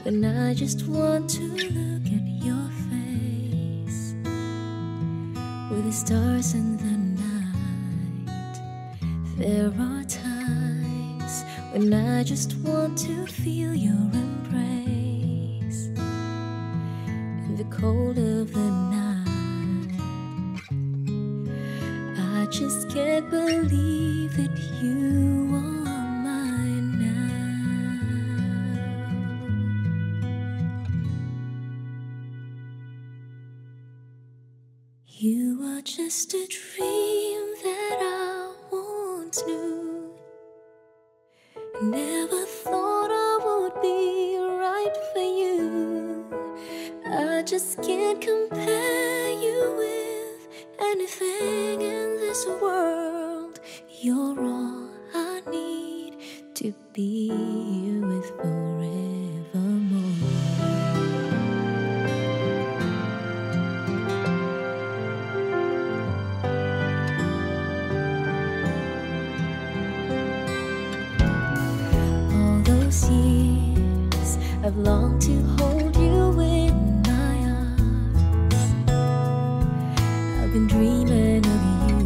when I just want to look at your face. With the stars in the night, there are times when I just want to feel your embrace. In the cold of the night, I just can't believe that you are mine now. You are just a dream that I once knew. Never thought I would be right for you. I just can't compare you with anything in this world. You're all I need to be here with forevermore. All those years I've longed to hold you in my arms. I've been dreaming of you.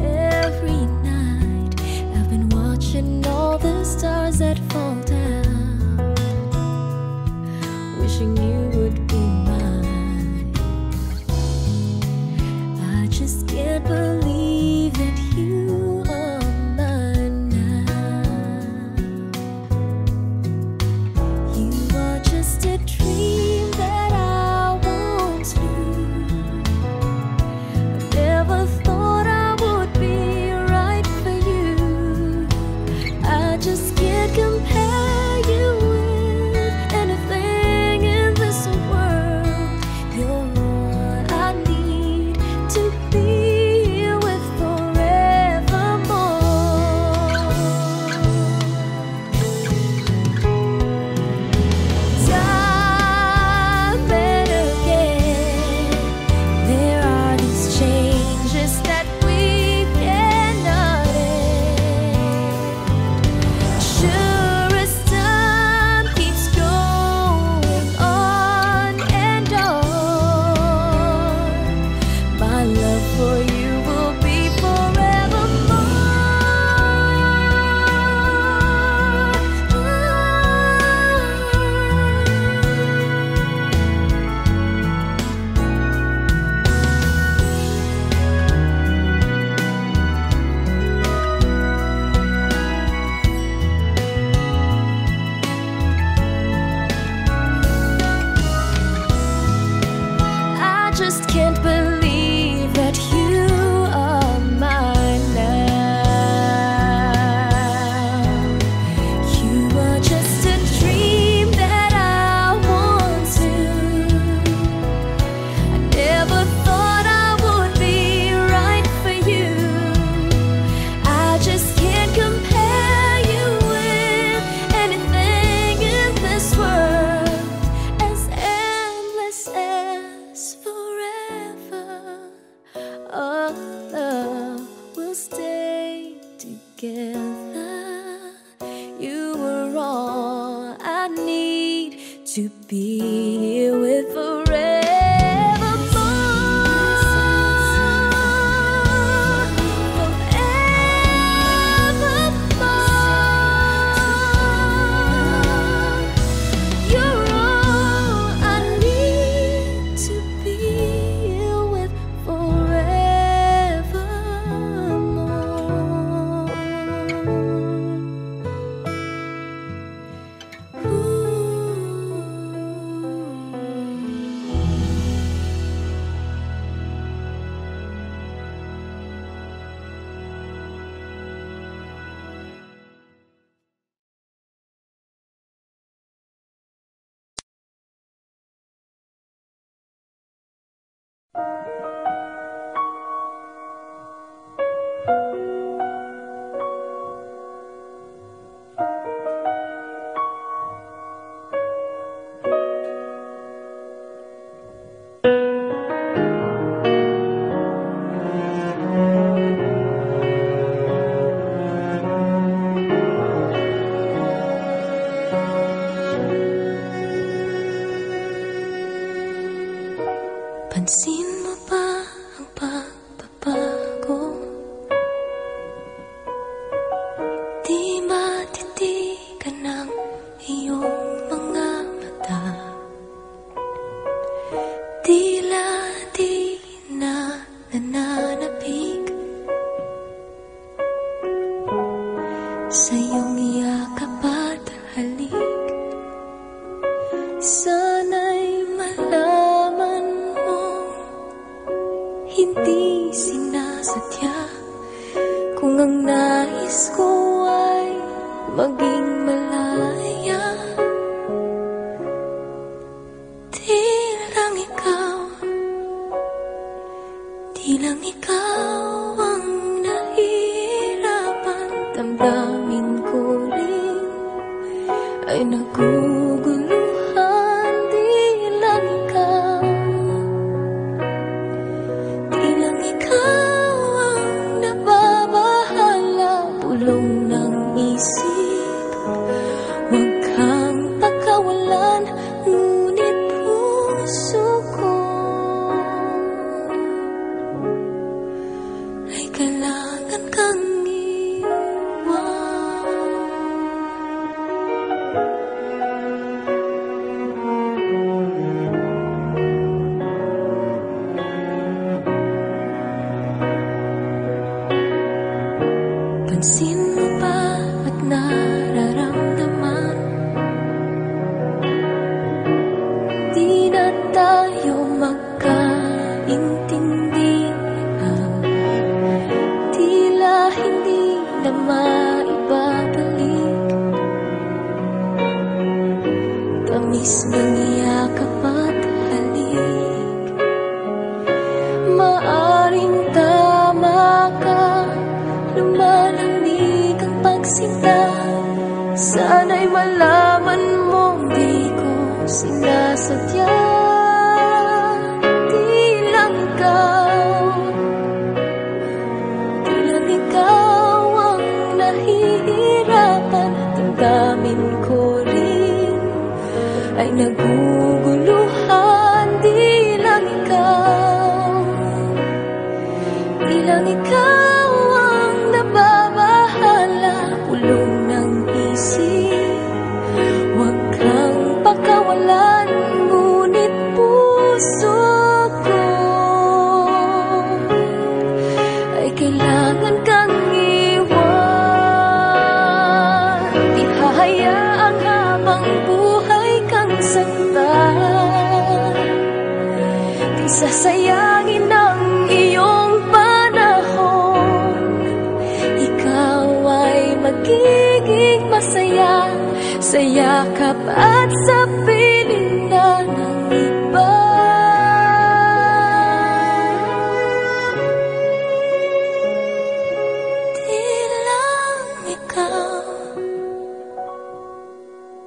Every night I've been watching all the stars that fall down, wishing you would be mine. I just can't believe that you are mine now. You are just a dream that I once knew. I never thought I would be right for you. I just can't compare you with anything in this world. You're all I need to be here with forevermore. Time and again, there are these changes that we cannot end. Sure as time keeps going on and on, my love for you will be I just can't believe that you are mine now. You are just a dream that I once knew. I never thought I would be right for you. I just can't compare you with anything in this world. As endless as forever, our love will stay together. You were all I need to be here with forevermore. You're all I need to be here with forevermore. Ooh. Pansin mo ba ang pagbabago? Di matitigan ng iyong mga mata. Tila di na nananapig sa iyong yakap at halik. Sana'y malaman mo, hindi sinasadya. Kung ang nais ko ay maging malaya, di lang ikaw ang nahihirapan. Damdamin ko rin ay naguguluhan. Di lang ikaw ang nababahala. Pulong ng isip, huwag kang pakawalan. Ngunit puso ko ay kailangan kang pansin mo ba at nararamdaman? Di na tayo magkaintindihan. Tila hindi na maibabalik tamis ng yakap at halik. Maaring tama ka, lumalamig ang pagsinta. Sana'y malaman mong di ko sinasadya. Di lang ikaw ang nahihirapan. Damdamin ko rin ay naguguluhan. Di lang ikaw ang nababahala. Pulong ng isip, huwag kang pakawalan. Ngunit puso ko ay kailangan kang iwan. Di hahayaang habang buhay kang saktan. Di sasayangin ang iyong magiging masaya sa yakap at sa piling na ng iba.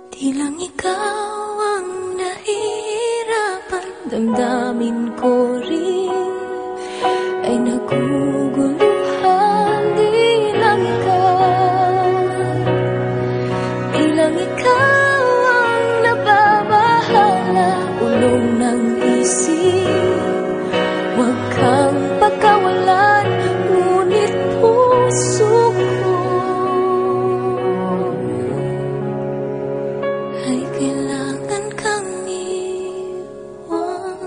Di lang ikaw ang nahihirapan. Damdamin ko rin ay naguguluhan. Di lang ikaw ang nababahala. Ulong ng isip, huwag kang pagkawalan. Ngunit puso ko ay kailangan kang iwan.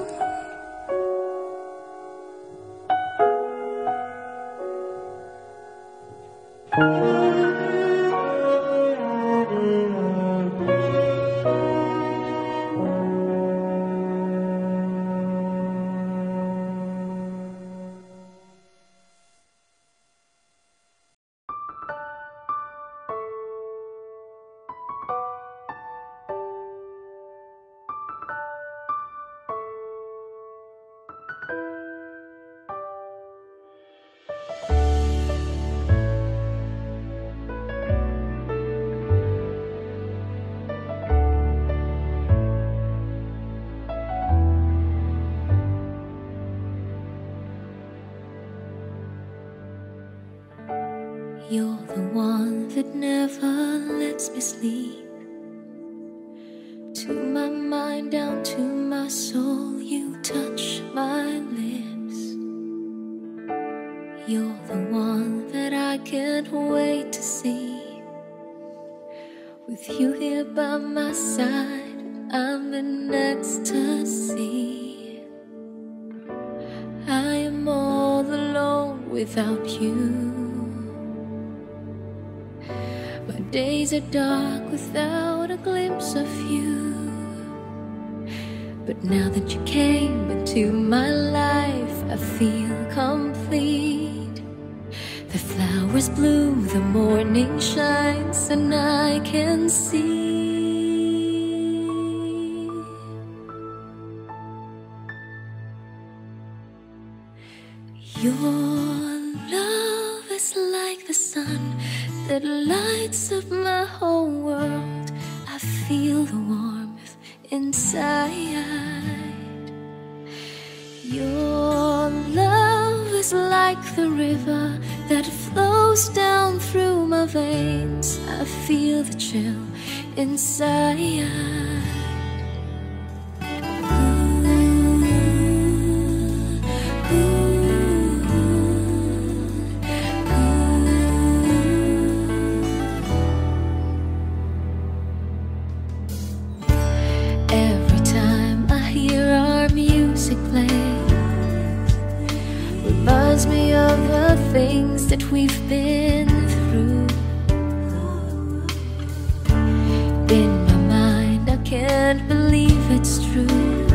You're the one that never lets me sleep. to my mind, down to my soul. You touch my lips. You're the one that I can't wait to see. With you here by my side, I'm in ecstasy. I am all alone without you. My days are dark without a glimpse of you. But now that you came into my life, I feel complete. The flowers bloom, the morning shines, and I can see. Your love is like the sun that lights up my whole world. I feel the warmth inside. Your love is like the river that flows down through my veins. I feel the chill inside. Reminds me of the things that we've been through. In my mind, I can't believe it's true,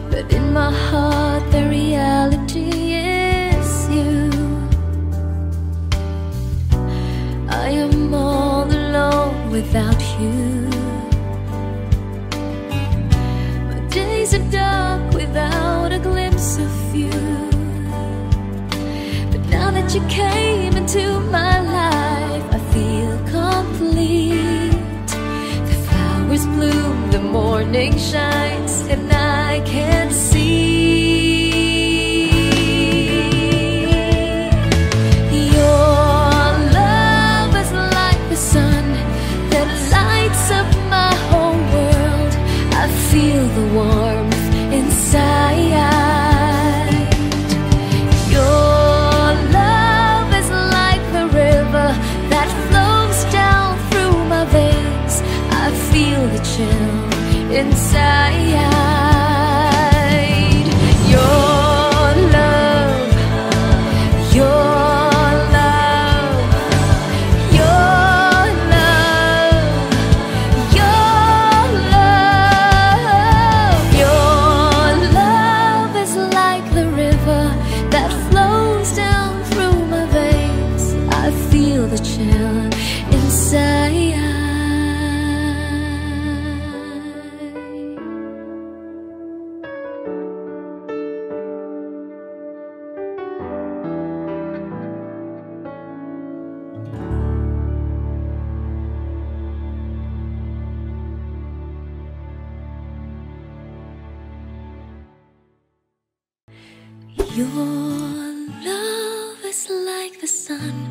but in my heart, the reality is you. I am all alone without you. My days are dark without a glimpse of you. Now that you came into my life, I feel complete. The flowers bloom, the morning shines, and I can see. Your love is like the sun that lights up my whole world. I feel the warmth inside. The chill inside. Your love, your love, your love, your love. Your love is like the river that flows down through my veins. I feel the chill inside. Your love is like the sun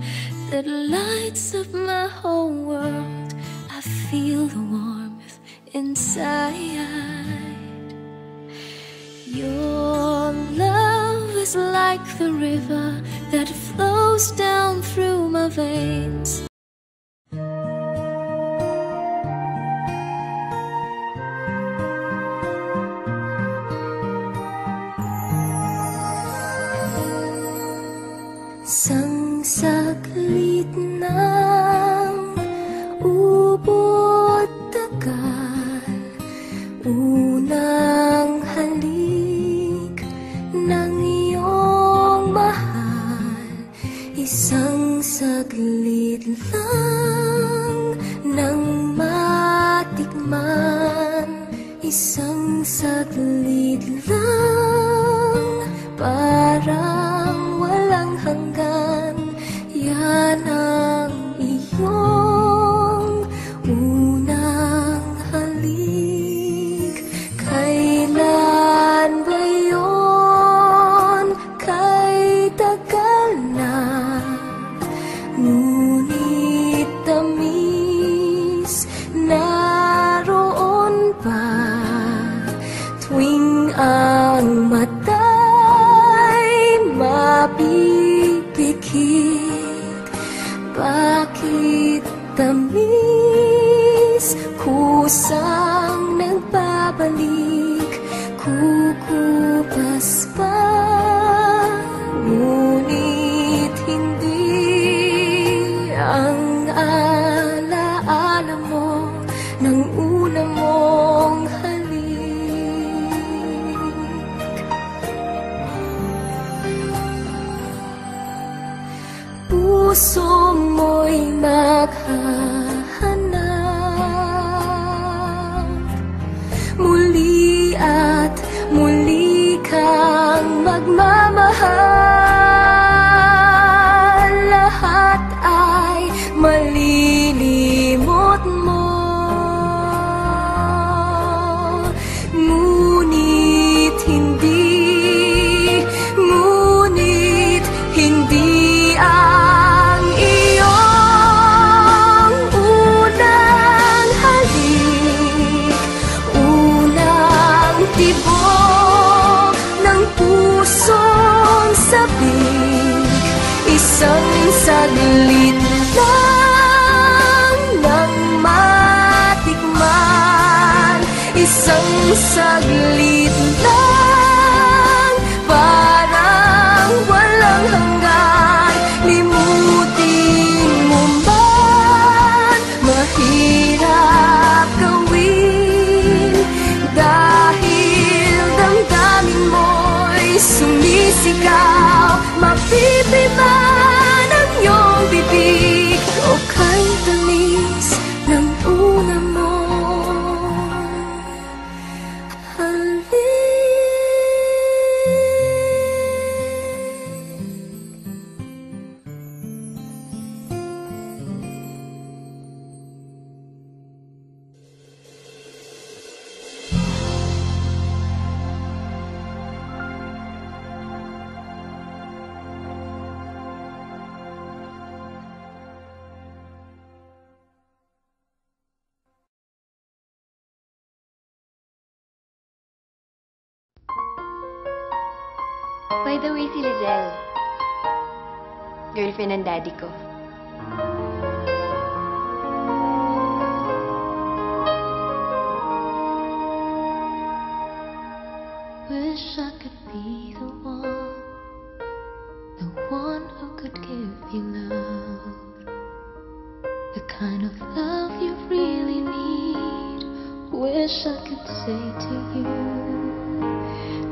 that lights up my whole world. I feel the warmth inside. Your love is like the river that flows down through my veins. Isang saglit ng ubod tagal, unang halik ng iyong mahal. Isang saglit lang nang matikman, isang saglit lang parang walang hanggan. Yan ang iyong unang halik. Kailan ba yun? Kay tagal na, ngunit tamis naroon. kusang nagbabalik, kukupas pa, ngunit hindi ang alaala mo ng una mong halik. Puso mo'y maghahanap muli at muli kang magmamahal. Lahat ay malilimot mo, ngunit hindi ang iyong unang halik, unang tibok ng pusong sabik. Isang saglit lang nang matikman, isang saglit lang, parang walang hanggan. Limutin mo man, mahirap gawin, dahil damdamin mo'y sumisigaw. Mapipiman ang iyong bibig, o kay tamis ng una mong halik. By the way, si Lizelle, girlfriend ng daddy ko. Wish I could be the one who could give you love, the kind of love you really need. Wish I could say to you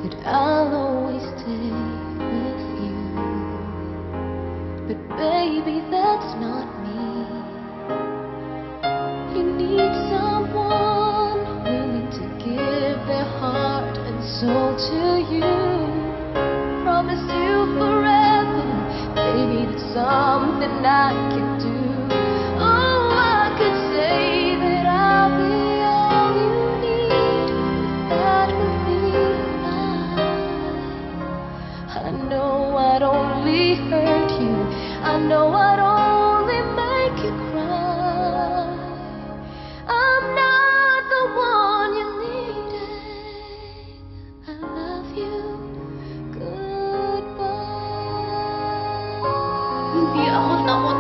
that I'll always stay with you, but baby, that's not me. You need someone willing to give their heart and soul to you. Promise you forever, baby, that's something I can do. Oh, I could say that I'll be all you need, that would be I know I'd only hurt you, I know I'd only make you cry. I'm not the one you needed. I love you. Goodbye. Hindi ako takot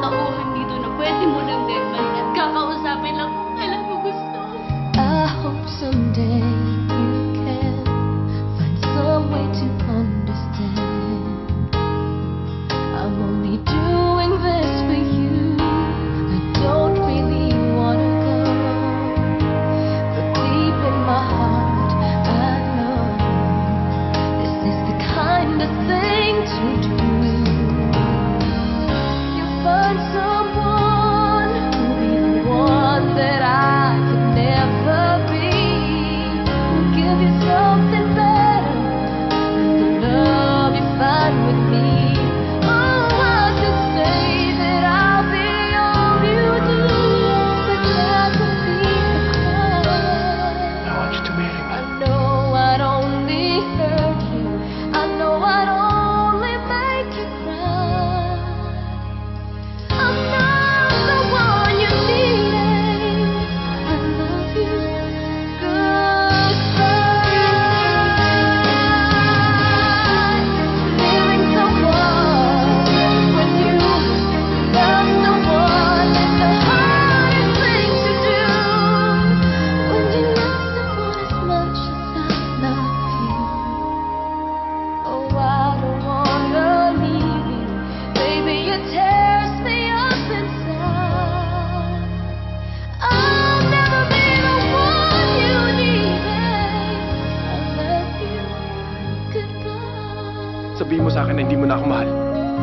sasabihin mo sa akin na hindi mo na ako mahal?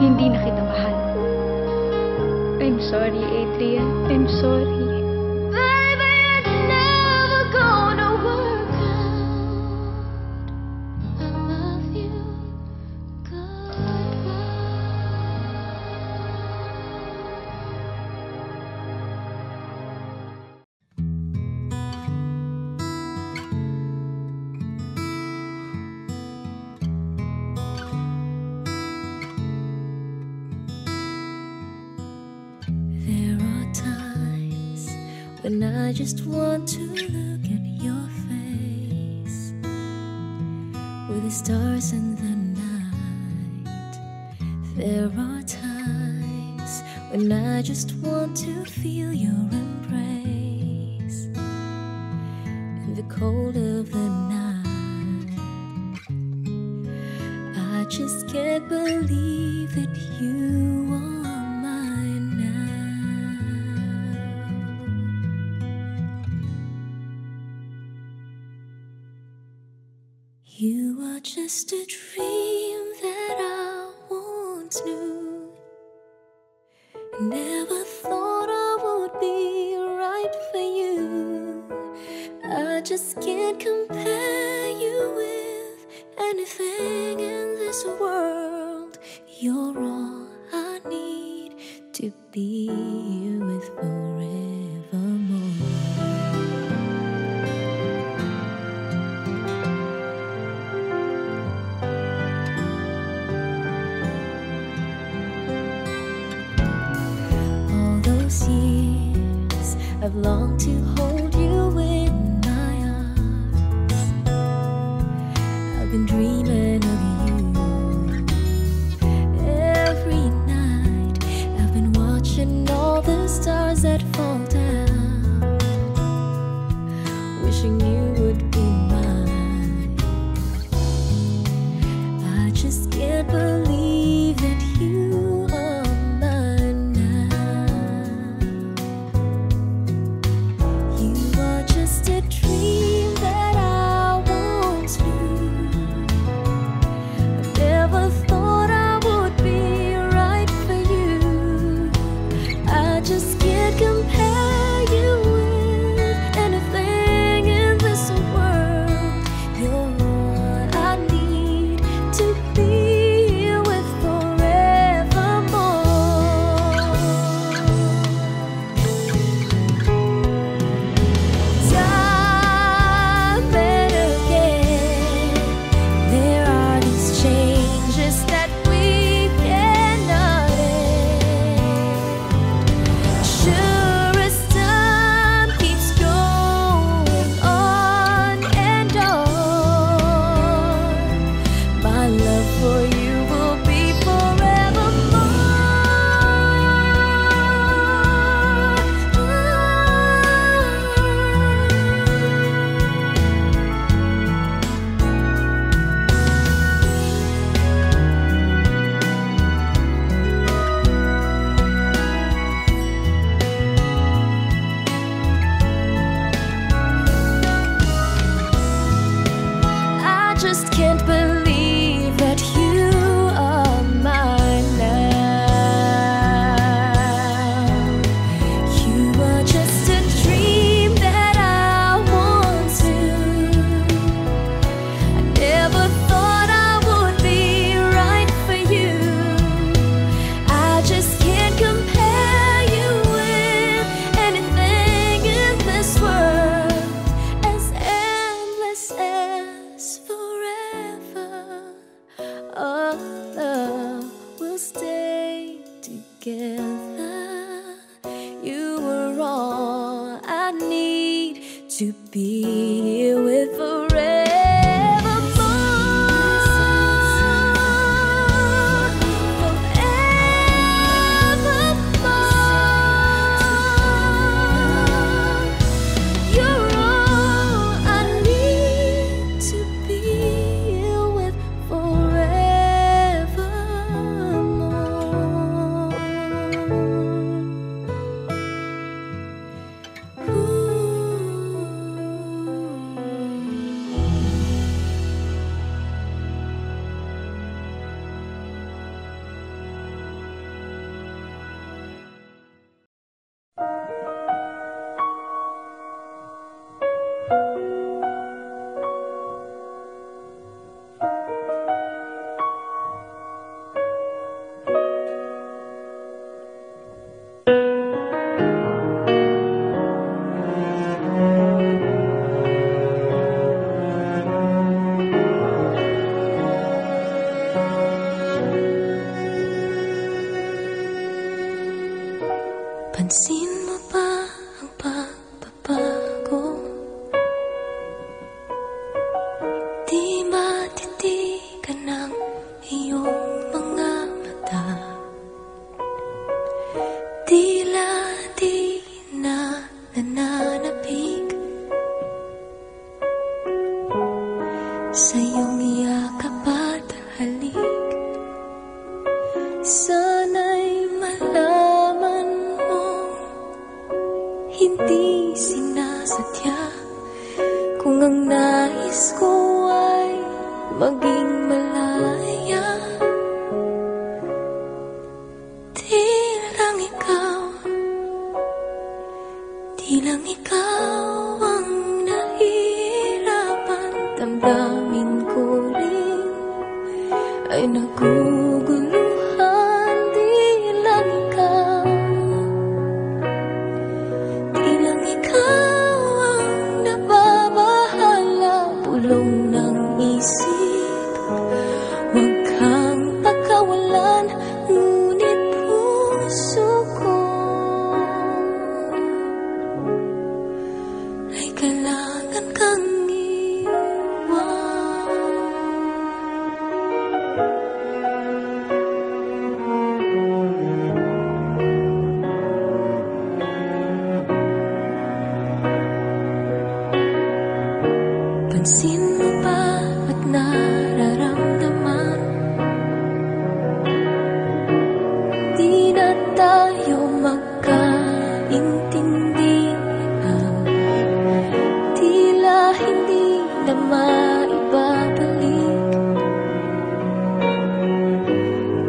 Hindi na kita mahal. I'm sorry, Adrian. I'm sorry. Baby, it's never gonna work out. I love you. Goodbye. There are times when I just want to look at your face with the stars in the night. There are times when I just want to feel your embrace in the cold of the night. I just can't believe that you are mine now. You are just a dream that I once knew. Never thought I would be right for you. I just can't compare you with anything in this world. You're all I need to be here with forevermore. All those years I've longed to hold you in my arms. I've been dreaming of you. Every night I've been watching all the stars that fall down, wishing you would be mine. I just can't believe that you are mine now. You are just a dream that I once knew. I never thought I would be right for you. I just can't compare you with anything in this world. You're all I need to be here with forevermore. Time and again, there are these changes that we cannot end. Sure as time keeps going on and on, my love for you will be I just can't believe that you are mine now. You are just a dream that I once knew. I never thought I would be right for you. I just can't compare you with anything in this world. As endless as forever, our love will stay together. You were all I need to be here with forevermore. You're all I need to be here with forevermore. Ooh. Pansin mo ba ang pagbabago? Di matitigan ng iyong mga mata. Tila di na nananapig sa iyong yakap at halik. Sana'y malaman mong hindi sinasadya kung ang nais ko ay maging malaya. Di lang ikaw ang nahihirapan. Damdamin ko rin ay naguguluhan. Di lang ikaw ang nababahala. Pulong ng isip, huwag kang pagkawalan. Ngunit puso ko ay kailangan kang pansin mo ba at nararamdaman? Di na tayo magkaintindihan. Tila hindi na maibabalik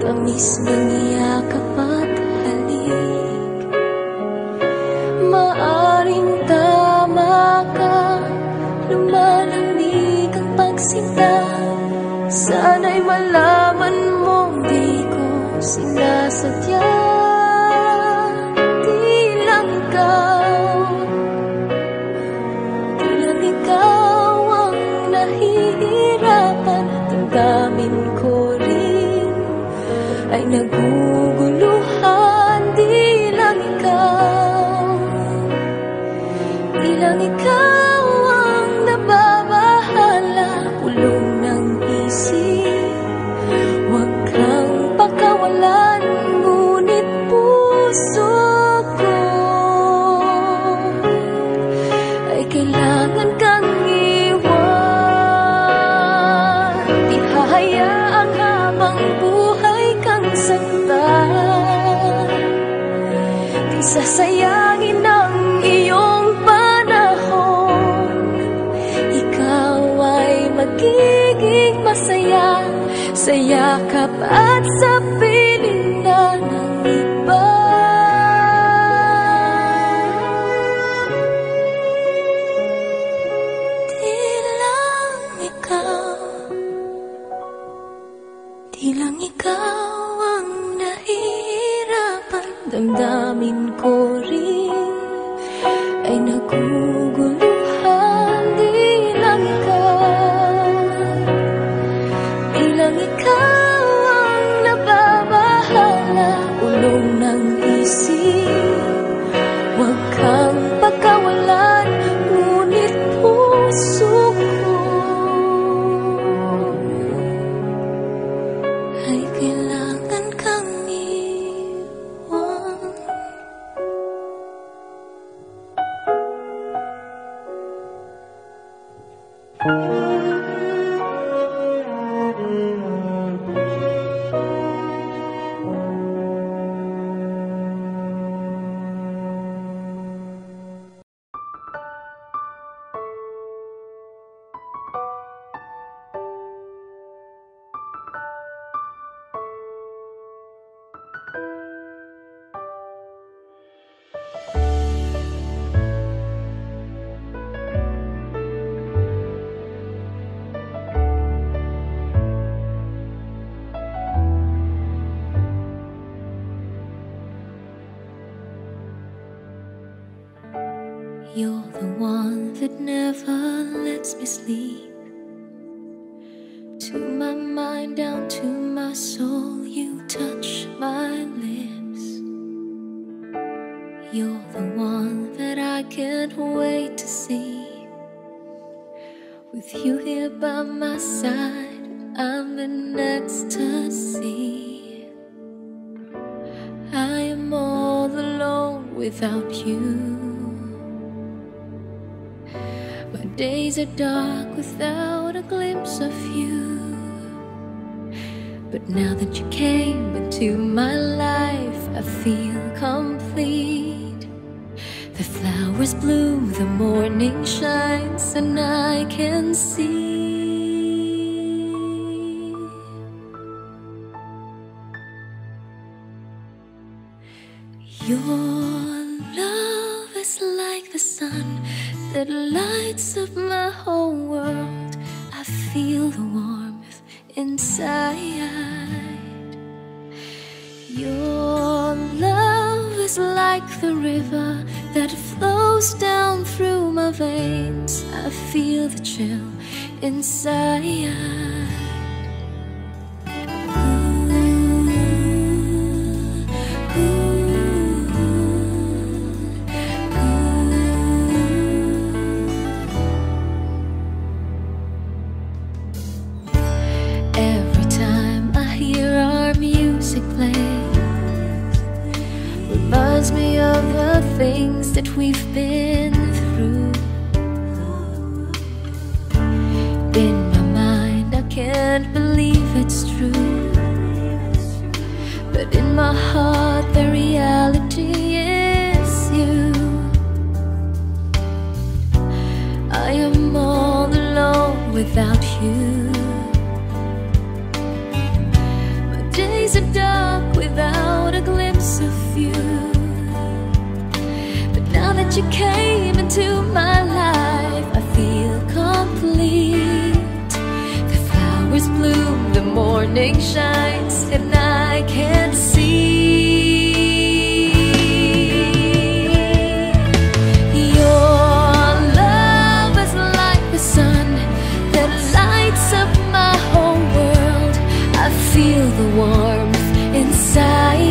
tamis ng yakap at halik. Maaring tama ka, lumalamig ang pagsinta. Sana'y malaman mong di ko sinasadya. Di lang ikaw ang nahihirapan. Damdamin ko rin ay naguguluhan. Di lang ikaw ang nababahala. Pulong ng isip, huwag kang pagkawalan. Ngunit puso ko ay kailangan kang iwan. Di hahayaang habang buhay kang saktan. Di sasayangin ang iyong panahon. Ikaw ay magiging masaya sa yakap at sa piling na ng iba. Di lang ikaw ang nahihirapan. Damdamin ko rin ay naguguluhan. Di lang ikaw ang nababahala. Ulong ng isip, huwag kang pagkawalan. Ngunit puso ko ay kailangan kang iwan. that never lets me sleep. To my mind, down to my soul, you touch my lips. You're the one that I can't wait to see. With you here by my side, I'm in ecstasy. I am all alone without you. My days are dark without a glimpse of you. But now that you came into my life, I feel complete. The flowers bloom, the morning shines, and I can see. Your love is like the sun that lights up my whole world. I feel the warmth inside. Your love is like the river that flows down through my veins. I feel the chill inside. Every time I hear our music play, reminds me of the things that we've been through. In my mind, I can't believe it's true, but in my heart, the reality is you. I am all alone without you. Days are dark without a glimpse of you. But now that you came into my life, I feel complete. The flowers bloom, the morning shines, and I can see. Your love is like the sun that lights up my whole world. I feel the warmth inside.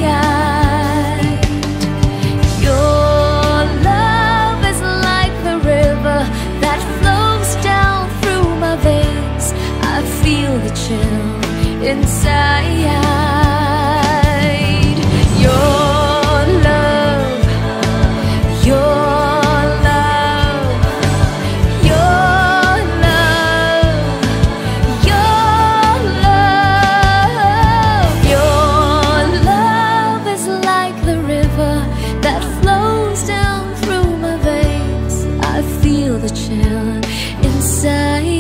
Your love is like the river that flows down through my veins. I feel the chill inside. Your love, your love, your love, your love. Your love is like the river that flows down through my veins. I feel the chill inside.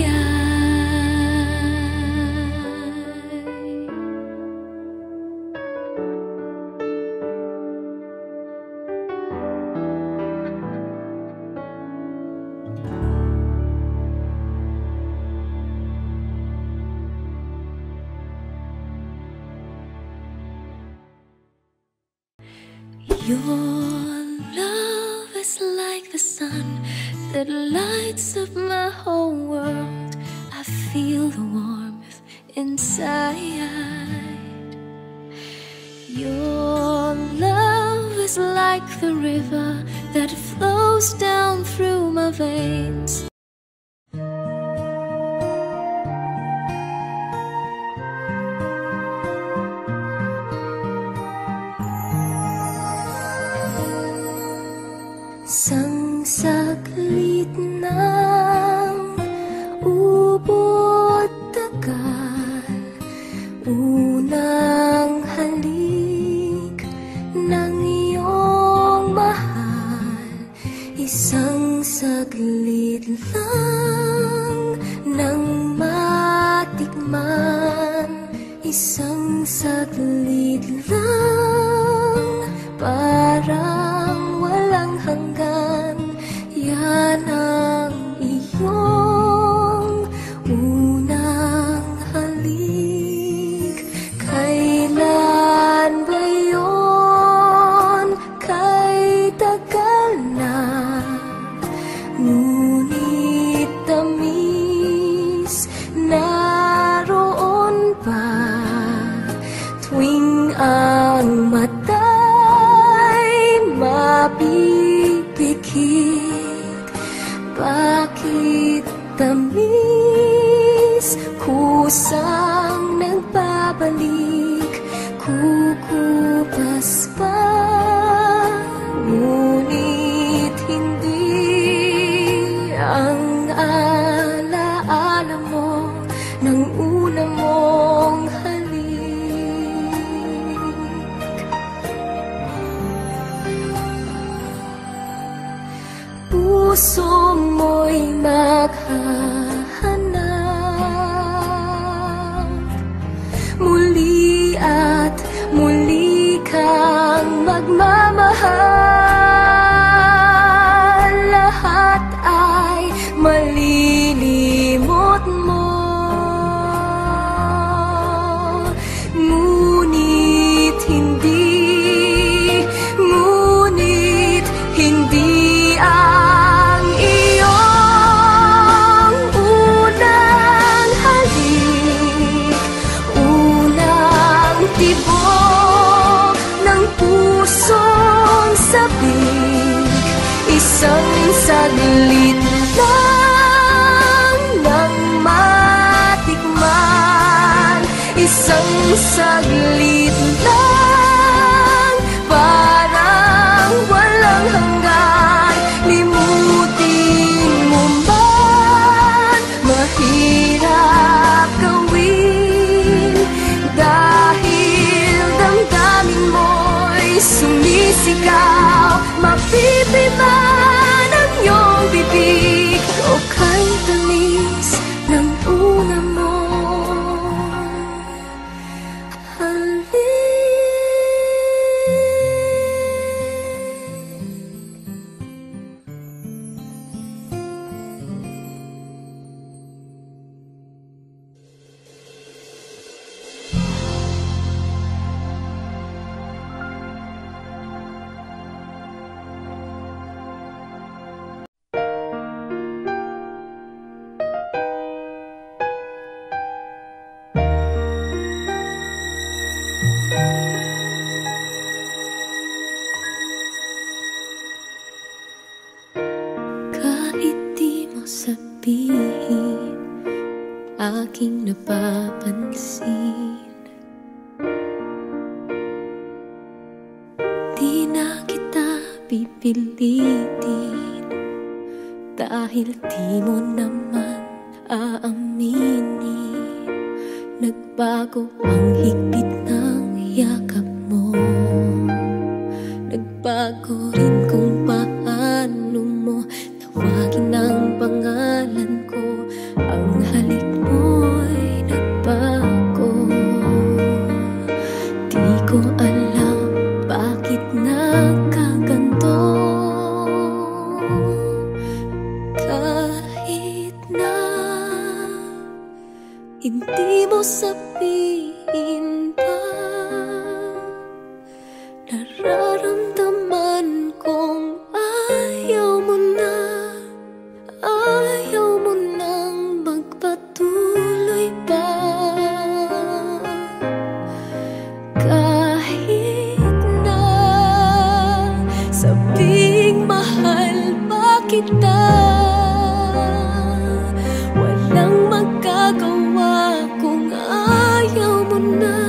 Your love is like the sun that lights up my whole world. I feel the warmth inside. Your love is like the river that flows down through my veins. Isang saglit ng ubod tagal, unang halik ng iyong mahal. Isang saglit lang nang matikman, isang saglit lang, parang walang hanggan. Yan ang iyong unang halik. Kailan ba yun? Kay tagal na, ngunit tamis, kusang nagbabalik, kukupas pa, ngunit hindi ang alaala mo ng una mong halik. Puso mo'y maghahanap muli at muli kang magmamahal. Lahat ay malilimot mo, ngunit hindi ang iyong unang halik, unang tibok ng pusong sabik. Isang saglit lang nang matikman, isang saglit lang, parang walang hanggan. Limutin mo man, mahirap gawin, dahil damdamin mo'y sumisigaw. Mapipiman ang iyong bibig, o kay tamis ng una mong halik. Kahit di mo sabihin, aking napapansin, di na kita pipilitin, dahil di mo naman aaminin. Nagbago ang higpit ng yakap mo, nagbago rin kung paano mo tawagin ang pangalan ko. Ang halik mo'y nagbago, di ko alam bakit nagkaganto. Kahit na hindi mo sabihin pa, nararamdaman kong ayaw mo nang magpatuloy pa. Kahit na sabing mahal pa kita, walang magagawa kung ayaw mo na.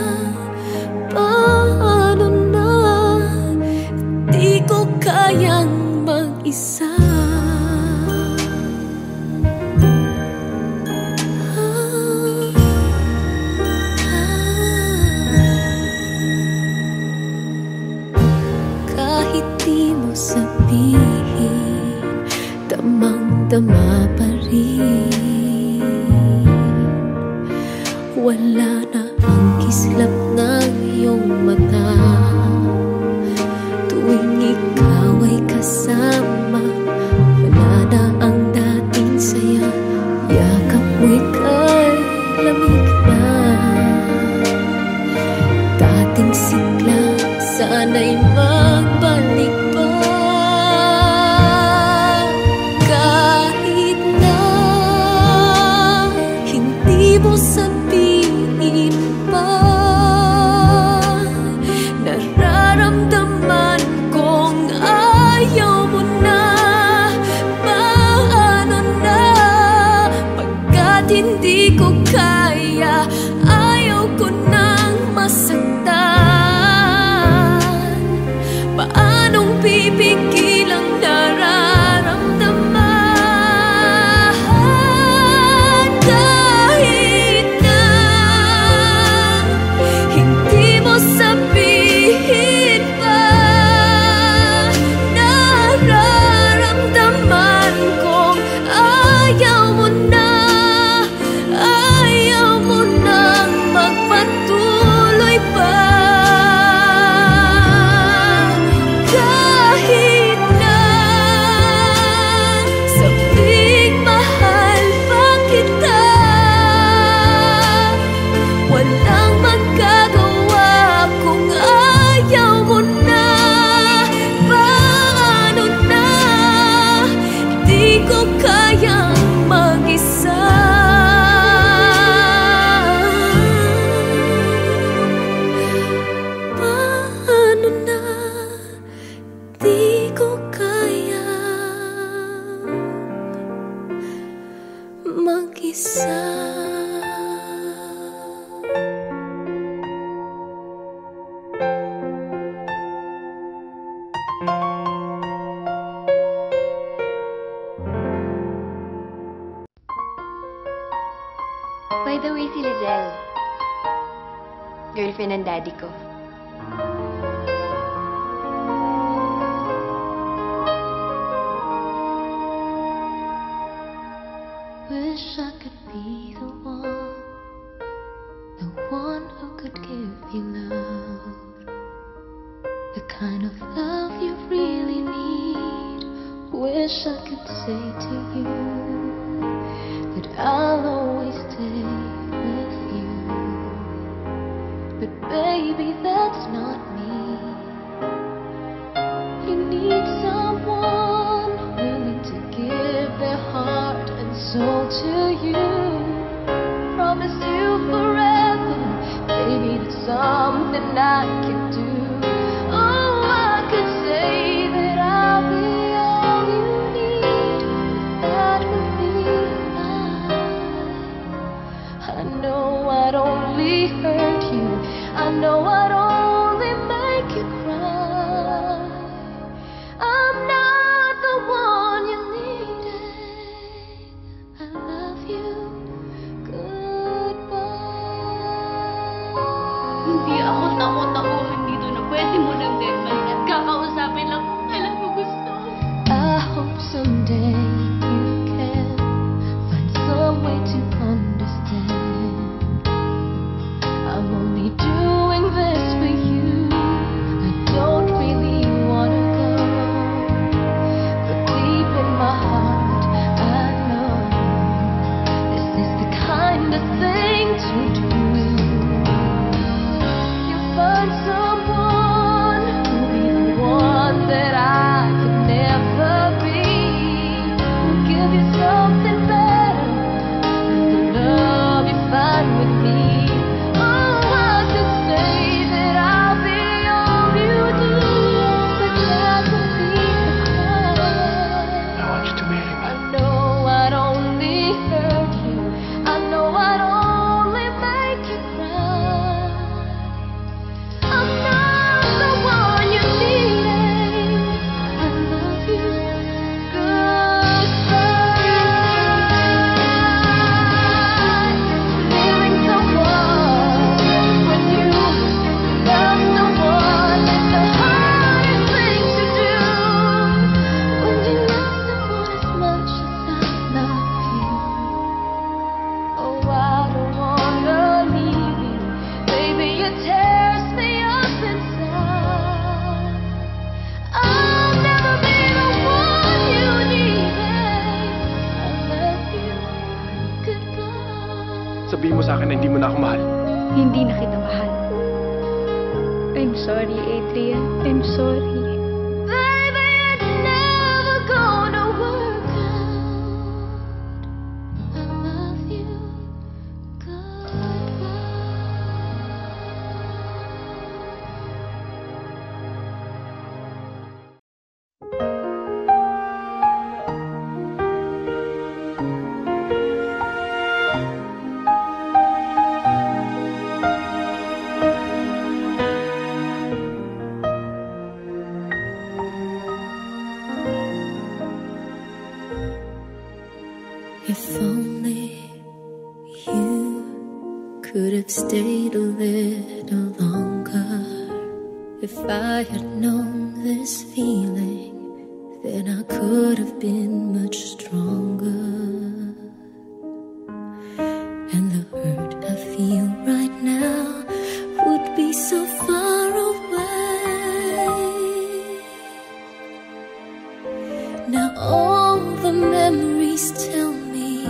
hindi ko kaya, ayaw ko nang masaktan. Paanong pipigil ang nararamdaman? Kahit na hindi mo sabihin pa, nararamdaman kong ayaw mo na, ayaw mo nang magpatuloy pa. Kahit na sabing mahal pa kita, walang magagawa kung ayaw mo na. Paano na, di ko kayang mag-isa. Paano na, di ko kayang mag-isa. By the way, si Lizelle, girlfriend ng daddy ko. Wish I could be the one who could give you love, the kind of love you really need. Wish I could say to you that I'll always stay with you, but baby, that's not me. You need someone willing to give their heart and soul to you. Promise you forever, baby, that's something I can do. Oh, I could say that I'll be all you need. That would be fine. I know I'd only hurt you. I know I'd only make you cry. I'm not the one you needed. I love you. Goodbye. Hindi ako takot-takutin dito na pwede mo nang deadline at kakausapin lang kung kailan mo gusto. I hope someday you can find some way to understand. I'm only doing this for you. I don't really wanna go, but deep in my heart I know this is the kind of thing to do. You'll find someone who'll be the one that I could never be. Who'll give you something better than the love you find with me. Oh, I could say that I'll be all you need, but that would be the crime. I want you to marry me. I know I'd only hurt you. I know I'd only make you cry. I'm not the one you needed. I love you. Goodbye. Feeling someone when you love someone is the hardest thing to do. When you love someone as much as I love you. Oh, I don't wanna leave you. Baby, it tears me up inside. I'll never be the one you needed. I love you. Goodbye. Sabihin mo sa akin na hindi mo na ako mahal. Hindi na kita mahal. I'm sorry, Adrian. I'm sorry. Baby, it's never gonna work out. I love you. Goodbye. only you could have stayed a little longer. If I had known this feeling, then I could have been much stronger. And the hurt I feel right now would be so far away. Now all the memories tell me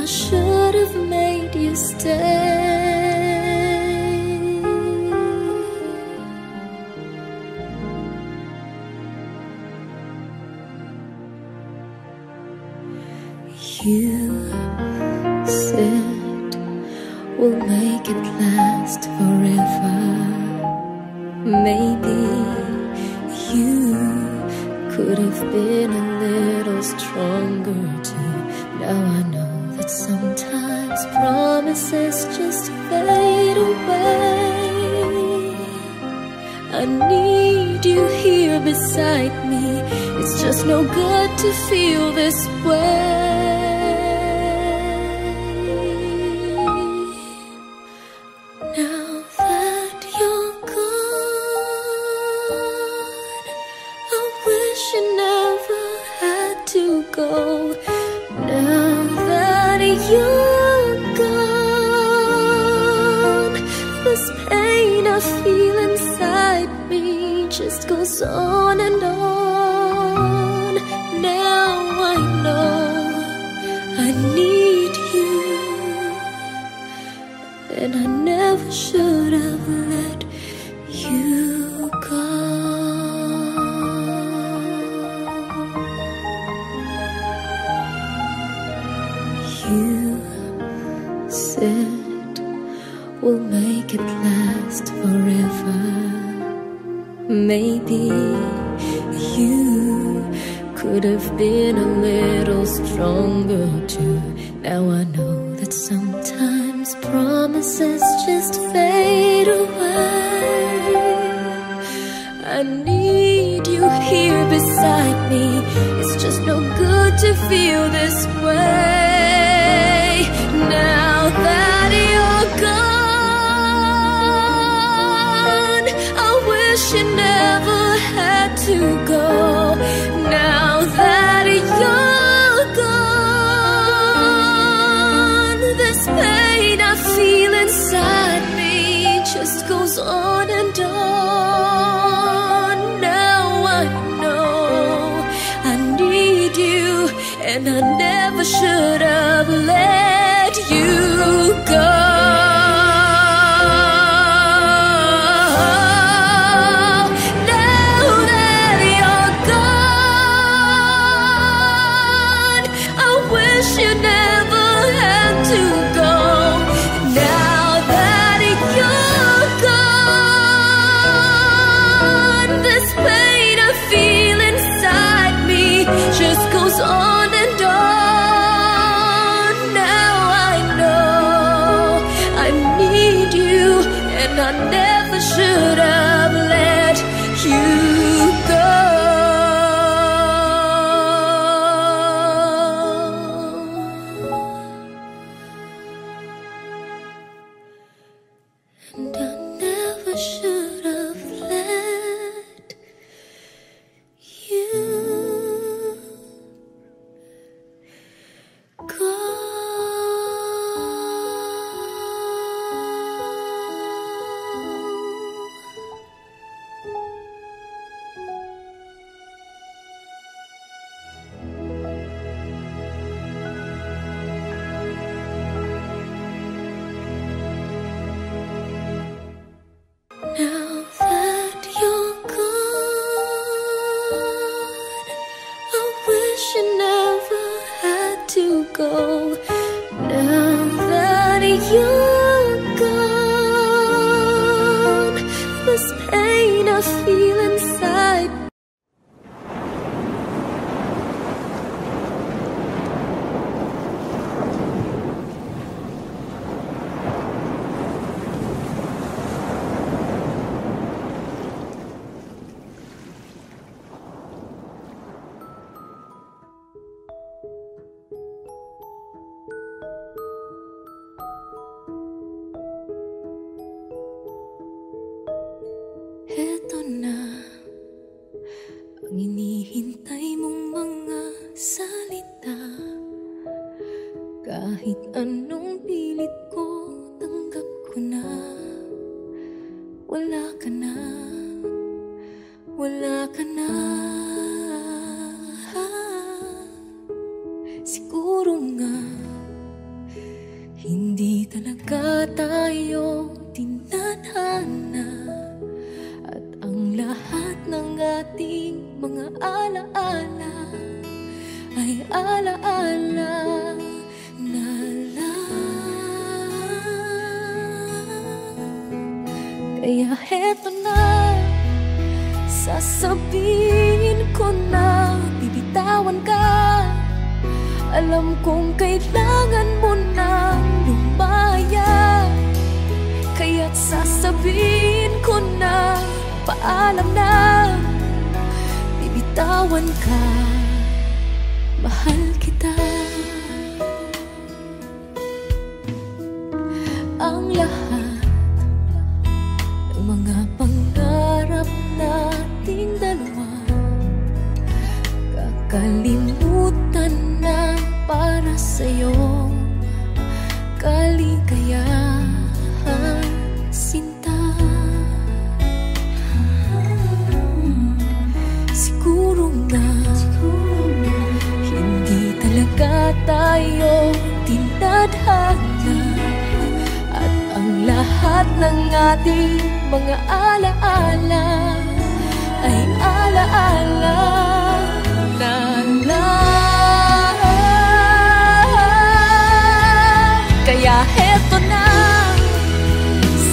I should have made you stay. You said we'll make it last forever. Maybe you could have been a little stronger too. Now I know that sometimes promises just fade away. I need you here beside me. It's just no good to feel this way. Now that you're gone, I wish you never had to go. Now that you're gone, this pain I feel inside me just goes on and on. Now I know I need you, and I never should have let you go. You said we'll make it last forever. Maybe you could have been a little stronger too. Now I know that sometimes promises just fade away. I need you here beside me. It's just no good to feel this way. Now that you're gone, I wish you never had to go. Now that you're gone, this pain I feel inside me just goes on and on. Now I know I need you, and I never should have let you go. I never should have let you go. And I never should have let you go. Now that you're gone, I wish you never had to go. Now that you're gone, this pain I feel inside. Kahit anong pilit ko, tanggap ko na. Wala ka na, wala ka na. Siguro nga hindi talaga tayo tinadhana, at ang lahat ng ating mga alaala ay alaala na lang. Kaya heto na, sasabihin ko na bibitawan ka. Alam kong kailangan mo nang lumaya, kaya't sasabihin ko na paalam na. Bibitawan ka, mahal kita. Ang lahat ng mga pangarap nating dalawa, kakalimutan na para sa'yo. Kaligayahan, sinta. Siguro nga hindi talaga tayo tinadhana, at ang lahat ng ating mga alaala ay alaala na lang. Kaya heto na,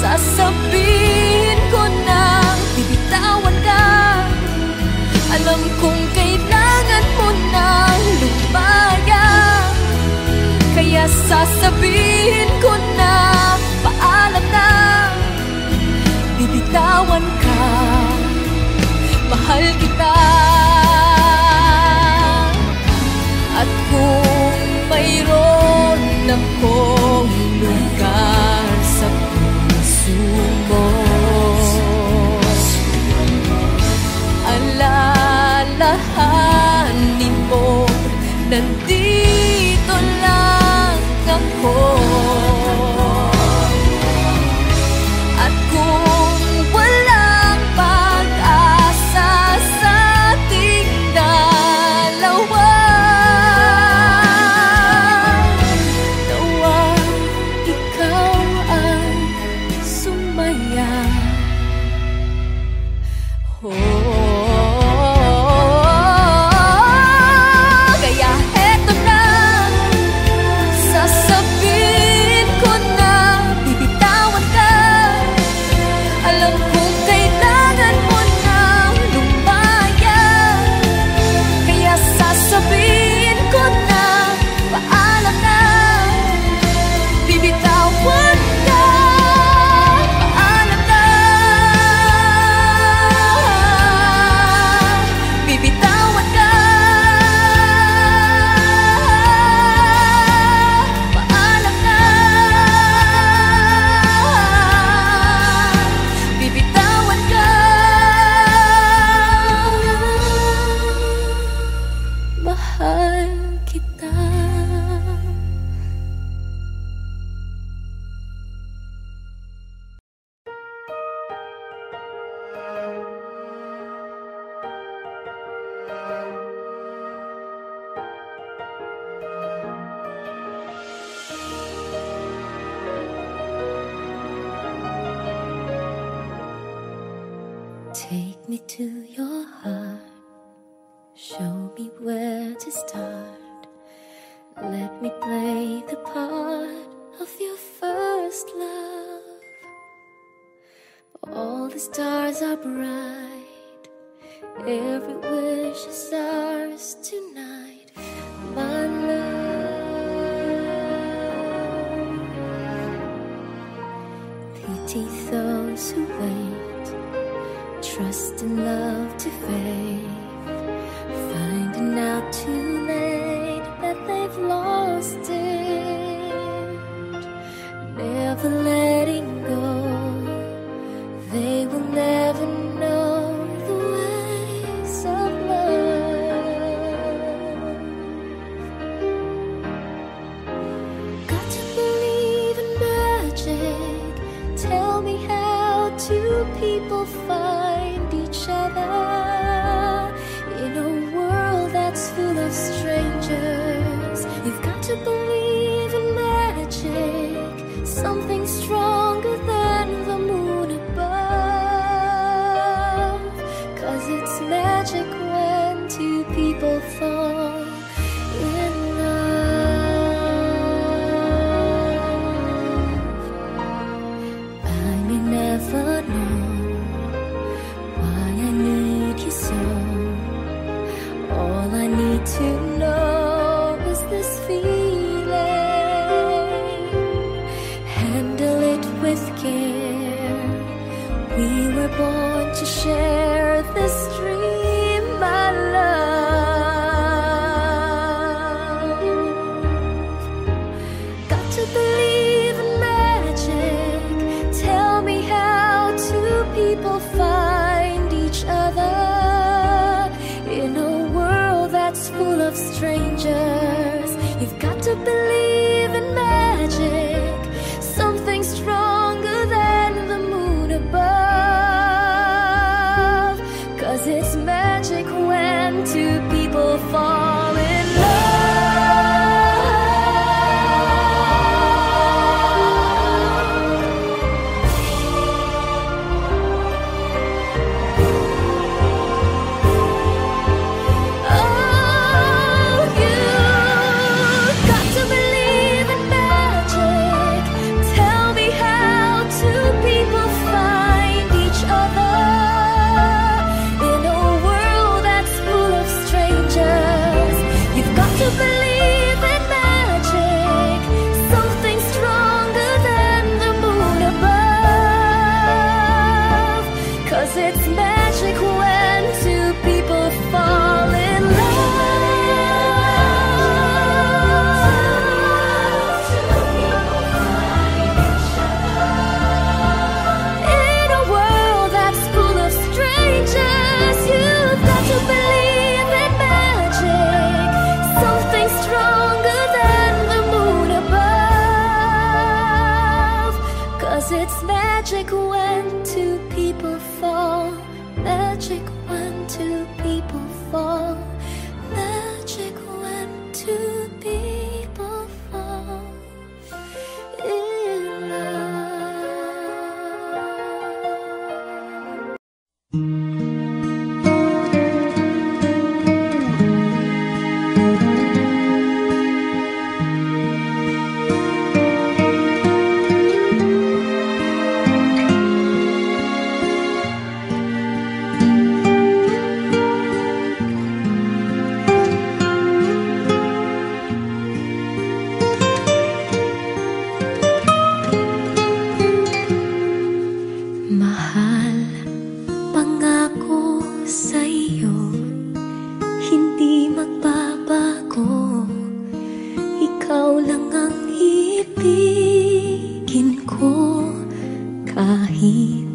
sasabihin ko na bibitawan ka. Alam kong kailangan mo nang lumaya, kaya sasabihin ko na paalam na. Bibitawan ka, mahal kita. At kung mayroon akong lugar sa puso mo, alalahanin mo, nandito lang ako. At kung walang pag-asa sa ating dalawa, nawa ikaw ay sumaya. Kaya heto na, sasabihin ko na bibitawan ka. Alam kong kailangan mo nang lumaya, kaya sasabihin ko na paalam na. Bibitawan ka, paalam na. Bibitawan ka, paalam na. Bibitawan ka, mahal kita. Take me to your heart, show me where to start. Let me play the part of your first love. All the stars are bright, every wish is ours tonight, my love. Pity those who wait, trust and love to fade, finding out too late that they've lost it, never letting go. They will never know the ways of love. people find each other in a world that's full of strangers. You've got to believe in magic, something stronger than the moon above. 'Cause it's magic when two people fall in love. I may never know why I need you so. All I need to know is this feeling. Handle it with care. We were born to share this dream, my love. Got to believe in magic. Tell me how two people find each other in a world that's full of strangers. You've got to believe in magic, something stronger than the moon above. 'Cause it's magic when two people fall in It's magic when two people fall. Magic when two people fall. Magic when two people fall in love. Kahit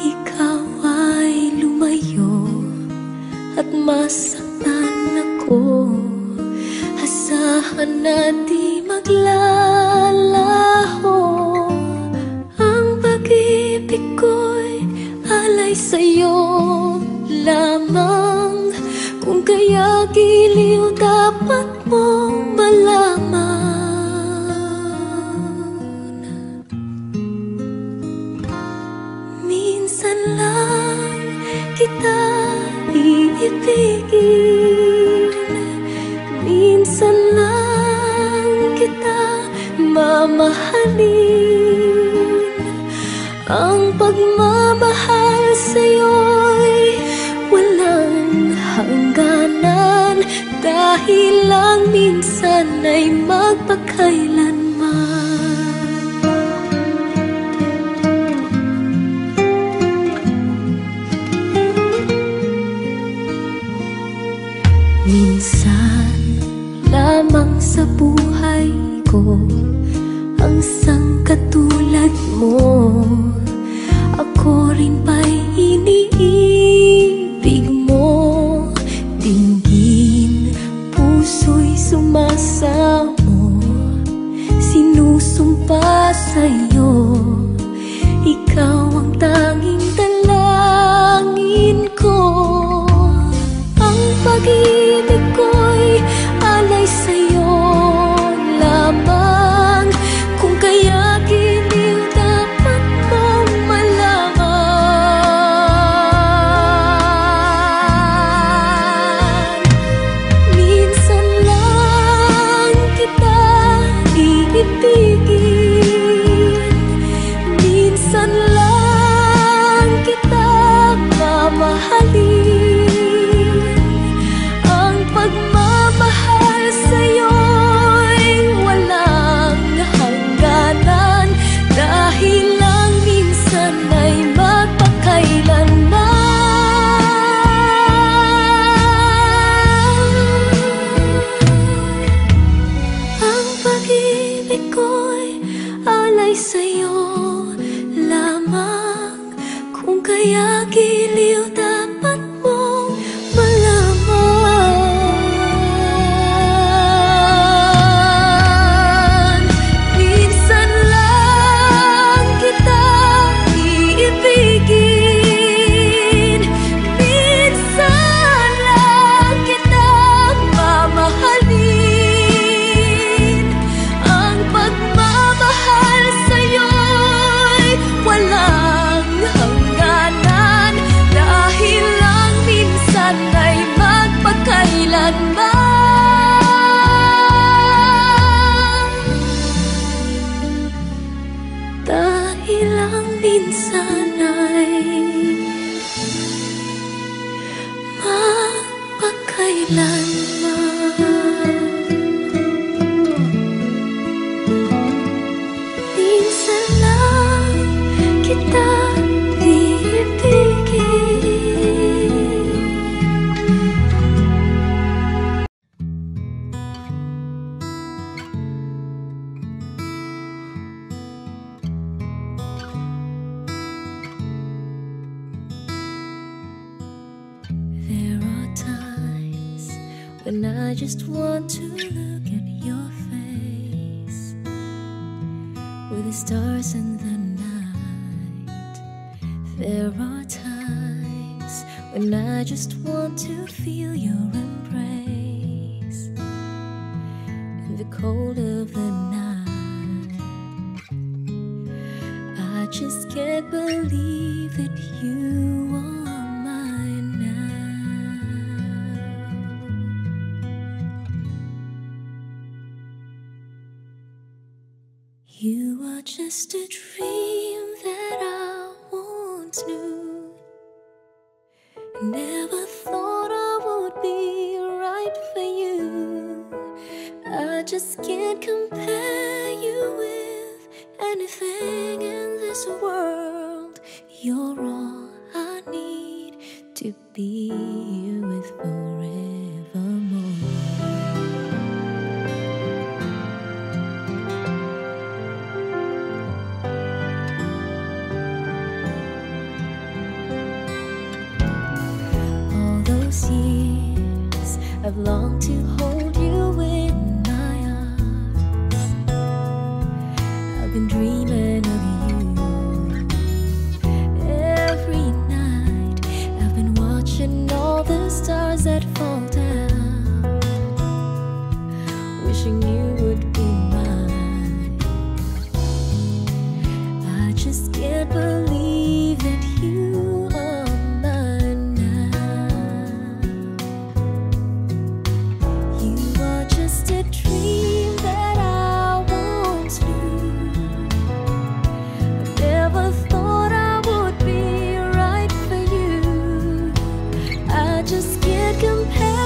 ikaw ay lumayo at masaktan ako, asahan na di maglalaho. Ang pag-ibig ko'y alay sa'yo lamang. Kung kaya giliw dapat mong malaman. Minsan lang kita iibigin, minsan lang kita mamahalin. Ang pagmamahal sa'yo'y walang hangganan, dahil lang minsan ay magpakailanman. Minsan lamang sa buhay ko ang sangkatulad mo. Ako rin ba'y iniibig mo? Dinggin, puso'y sumasamo, sinusumpa sa'yo. Ikaw ang tanging dalangin ko. Ang pag-ibig ko'y alay sa'yo lamang, kung kaya giliw dapat mong malaman. Minsan lang kita iibigin, minsan lang kita mamahalin. Ang pagmamahal sa'yo'y walang hangganan, dahil lang minsan ay magpakailanman. Ang pag-ibig ko'y alay sa'yo lamang, kung kaya giliw dapat mong malaman. Minsan lang kita iibigin, minsan lang kita mamahalin. Ang pagmamahal sa'yo'y walang hangganan, dahil lang minsan ay magpakailanman. Dahil lang minsan ay magpakailanman. Minsan lang kita iibigin. There are times when I just want to look at your face, with the stars in the night. There are times when I just want to feel your embrace in the cold of the night. I just can't believe that you are mine now. You are just a dream that I once knew. Never thought I would be right for you. I just can't compare you with anything in this world. You're all I need to be here with forevermore. All those years I've longed to hold you in my arms. I've been dreaming of you every night. I've been watching all the stars that fall down, wishing you would be mine. I just can't believe that you are mine now. You are just a dream that I once knew. I never thought I would be right for you. I just can't compare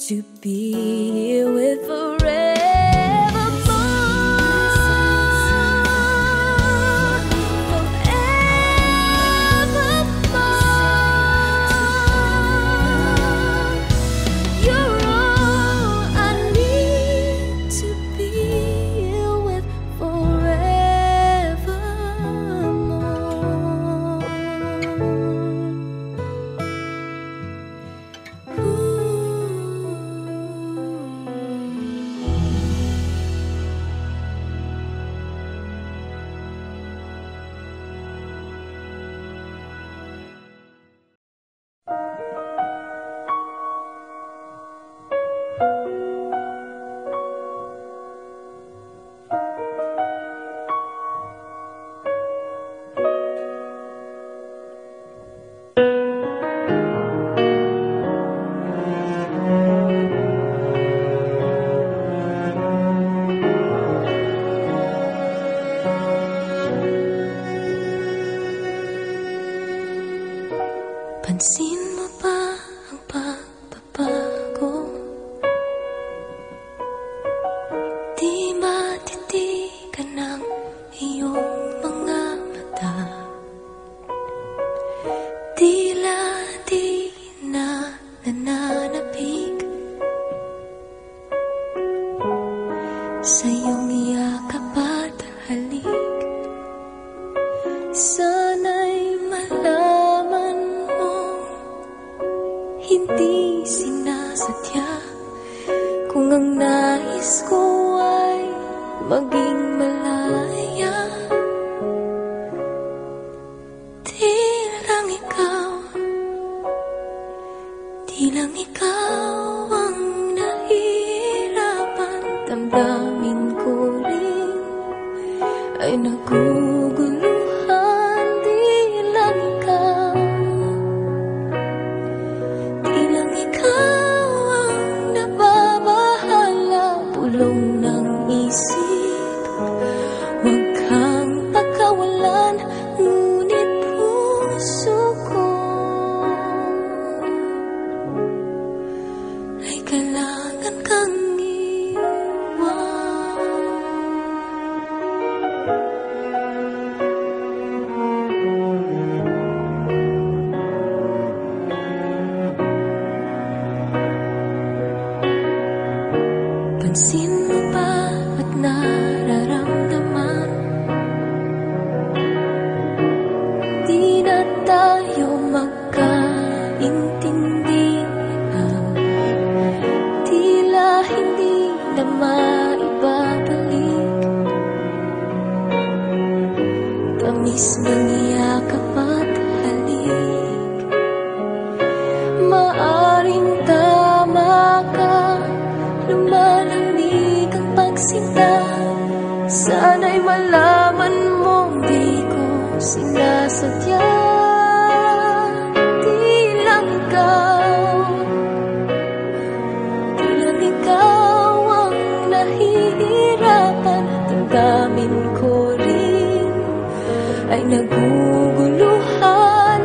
to be here with forevermore. You're all I need to be here with forevermore. Pansin mo ba ang pagbabago? Di matitigan ng iyong mga mata. Tila di na nananapig sa iyong yakap at halik. Sana'y malaman mong hindi sinasadya kung ang nais ko ay maging malaya. Di lang ikaw ang nahihirapan. Damdamin ko rin ay naguguluhan. Di lang ikaw ang nababahala. Pulong ng isip, huwag kang pagkawalan. Ngunit puso ko ay kailangan kang pansin mo ba at nararamdaman? Di na tayo magkaintindihan. Tila hindi na maibabalik tamis ng yakap at halik. Maaring tama ka, lumalamig ang pagsinta. Sana'y malaman mong di ko sinasadya. Di lang ikaw ang nahihirapan. Damdamin ko rin ay naguguluhan.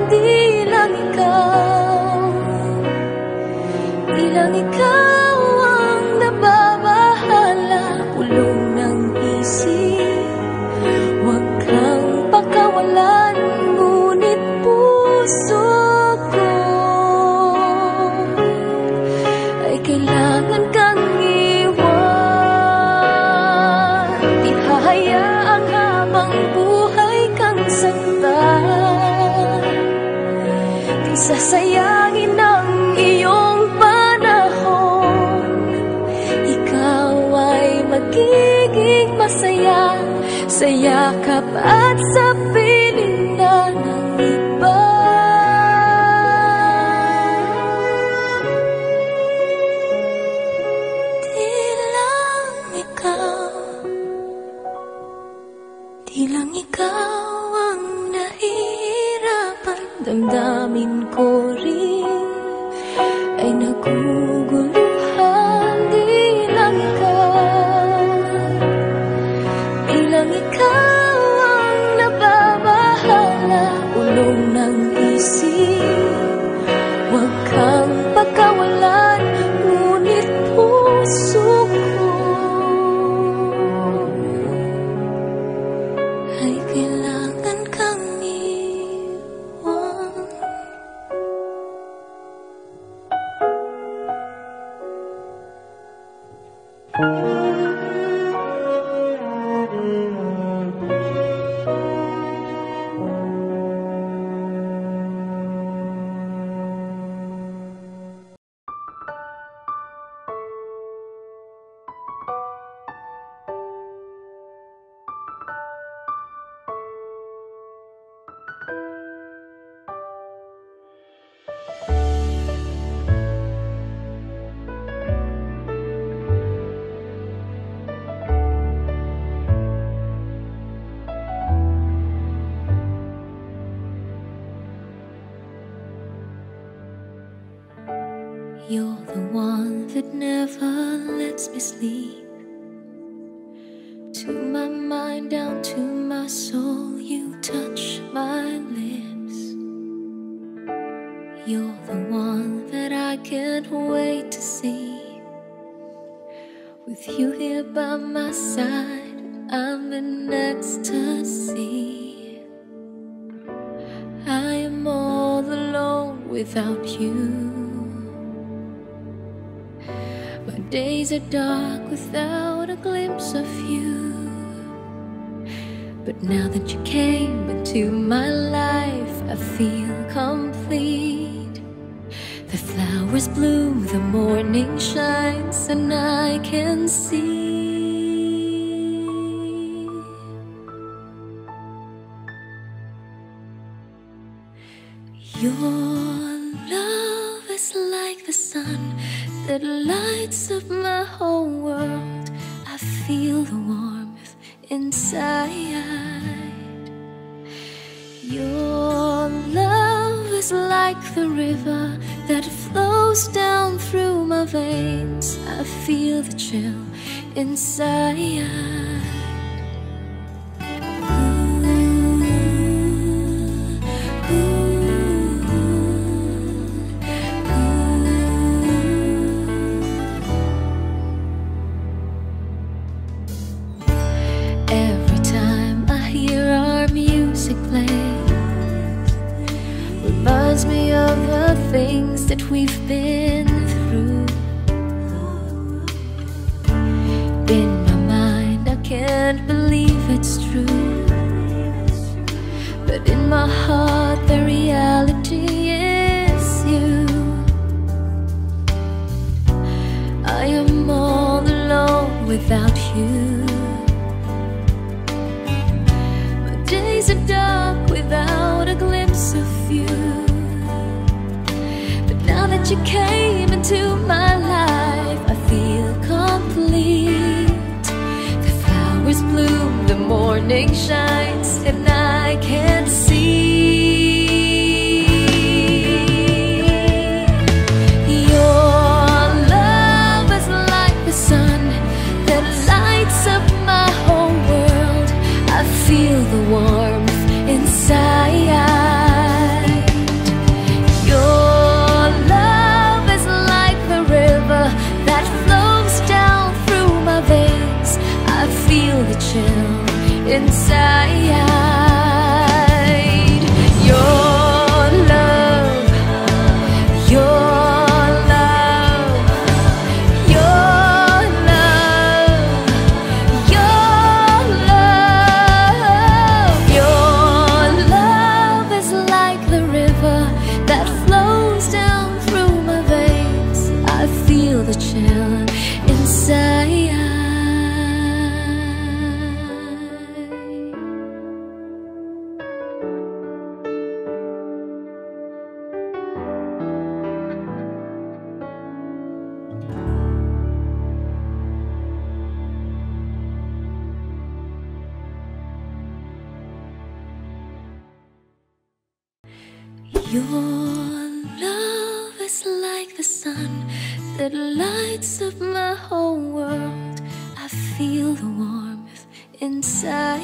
Di lang ikaw ang nababahala. Pulong ng isip, huwag kang pakawalan. Ngunit puso ko ay kailangan kang iwan. Di hahayaang habang buhay kang saktan. Di sasayangin ang iyong magiging masaya sa yakap at sa piling na ng iba. Di lang ikaw ang nahihirapan. Damdamin ko rin ay naguguluhan. Di lang ikaw ang nababahala. Ulong ng isip, huwag kang pagkawalan. Ngunit me sleep. To my mind, down to my soul, you touch my lips. You're the one that I can't wait to see. With you here by my side, I'm in ecstasy. I am all alone without you. My days are dark without a glimpse of you. But now that you came into my life, I feel complete. The flowers bloom, the morning shines, and I can see. Your love is like the sun that lights up my whole world. I feel the warmth inside. Your love is like the river that flows down through my veins. I feel the chill inside. Every time I hear our music play, reminds me of the things that we've been through. In my mind, I can't believe it's true, but in my heart, the reality is you. I am all alone without you. Days are dark without a glimpse of you. But now that you came into my life, I feel complete. The flowers bloom, the morning shines, and I can see. Your love is like the sun that lights up my whole world. I feel the warmth inside. Your love is like the river that flows down through my veins. I feel the chill inside. Your love, your love, your love, your love. Your love is like the river that flows down through my veins. I feel the chill inside. Your love is like the sun that lights up my whole world. I feel the warmth inside.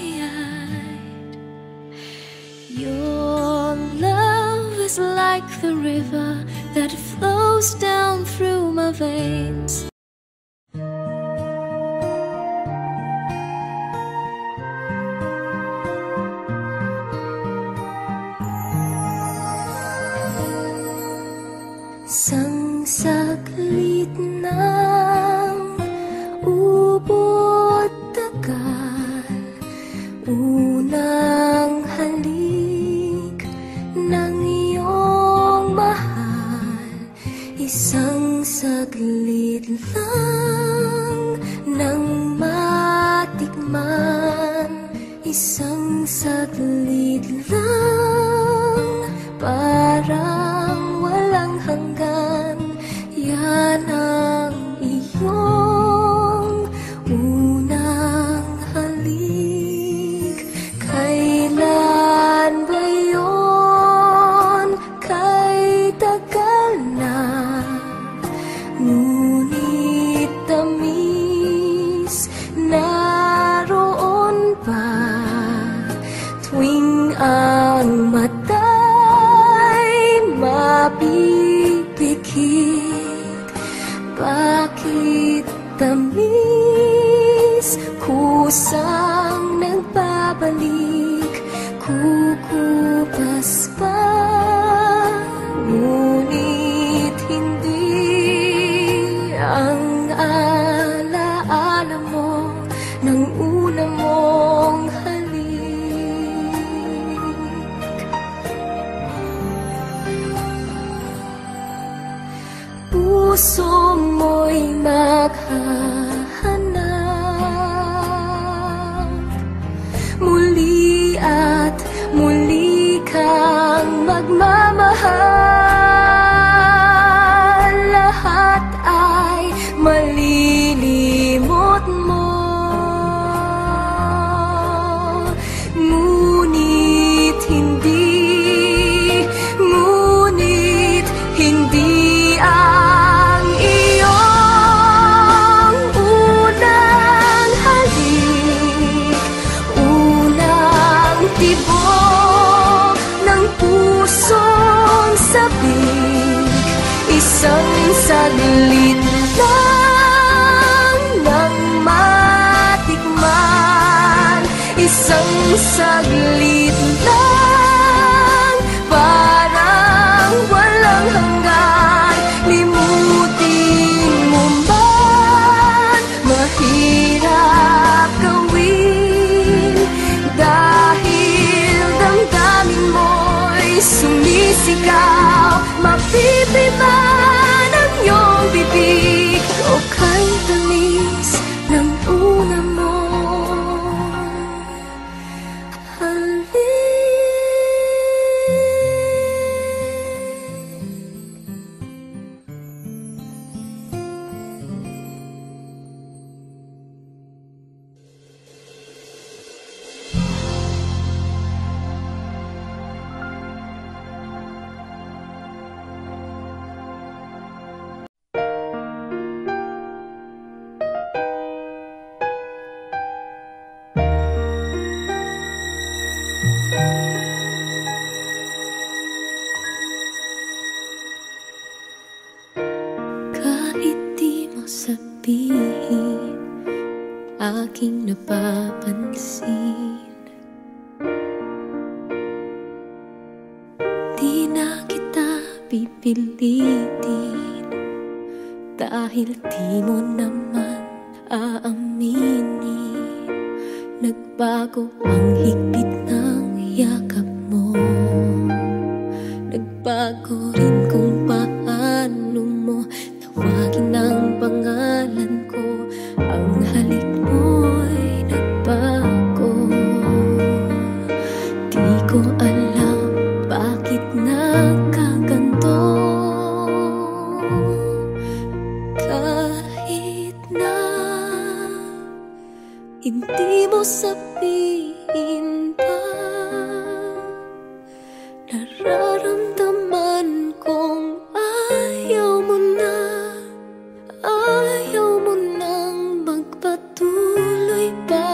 Your love is like the river that flows down through my veins. Isang saglit ng ubod tagal, unang halik ng iyong mahal. Isang saglit lang nang matikman, isang saglit lang, parang walang hanggan. Yan ang iyong unang halik. Kailan ba yun? Kay tagal na, ngunit tamis kusang nagbabalik, kukupas pa, ngunit hindi ang alaala mo ng una mong halik. Puso mo'y maghahanap muli at muli kang magmamahal. Lahat ay malilimot mo, ngunit hindi ang iyong unang halik, unang tibok ng pusong sabik. Isang saglit lang nang matikman, isang saglit lang, parang walang hanggan. Limutin mo man, mahirap gawin, dahil damdamin mo'y sumisigaw. Mapipiman ang iyong bibig, o kay tamis ng una mo halik. Kahit di mo sabihin, aking napapansin, di na kita pipilitin, dahil di mo naman aaminin. Nagbago ang higpit ng yakap mo, nagbago rin kung paano mo tawagin ang pangalan ko. Ang halik mo'y nagbago, di ko alam bakit nagkaganto. Kahit na hindi mo sabihin pa, nararamdaman kong ayaw mo nang magpatuloy pa.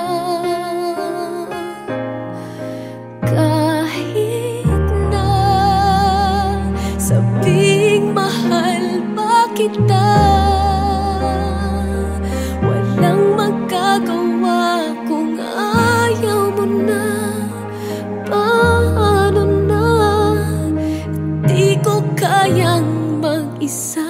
Kahit na sabing mahal pa kita, walang magagawa kung ayaw mo na. Paano na, di ko kayang mag-isa.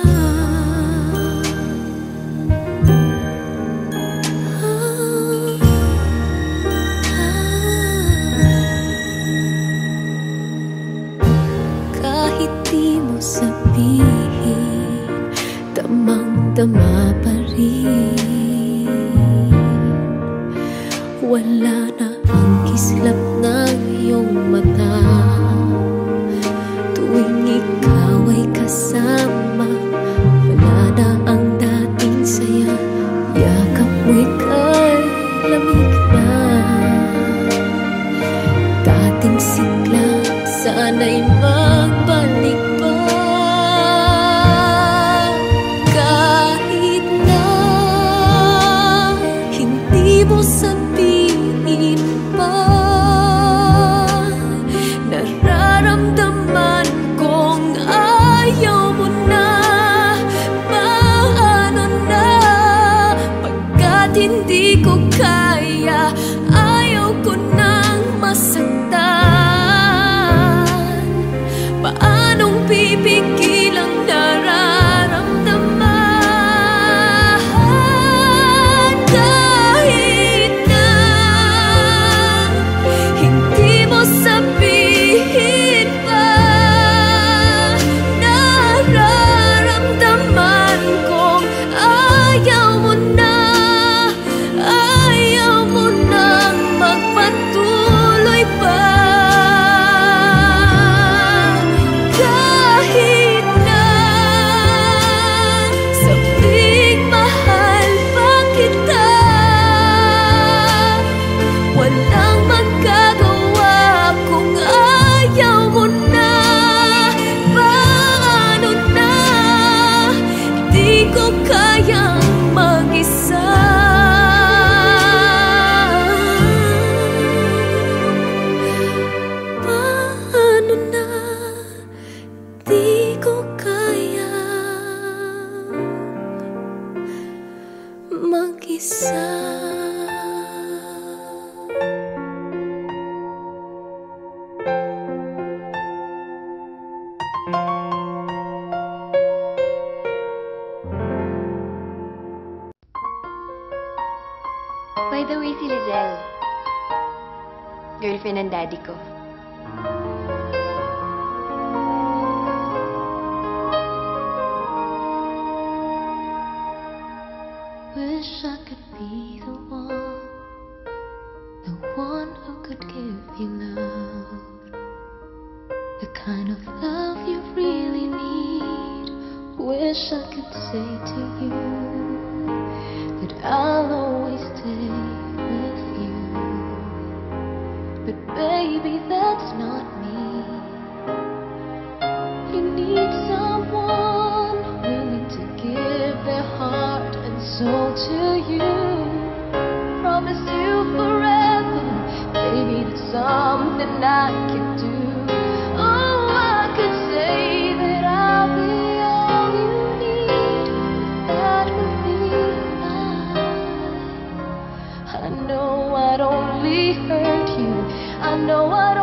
Kahit di mo sabihin, damang-dama pa rin. Wala na ang kislap ng iyong mata tuwing ikaw ay kasama. Wala na ang dating saya, yakap mo'y kay lamig na. Dating sigla, sana'y magbalik pa. Kahit na hindi mo sabihin pa, nararamdaman kong ayaw mo na. Paano na, pagkat hindi ko kaya. si Lizelle. Girlfriend ng daddy ko. Wish I could be the one who could give you love, the kind of love you really need. Wish I could say to you that I'll always stay with you, but baby, that's not me. You need someone willing to give their heart and soul to you. Promise you forever, baby, that's something I can do. Oh, I could say that I'll be all you need. That would be mine. I know I'd only hurt you. I know I'd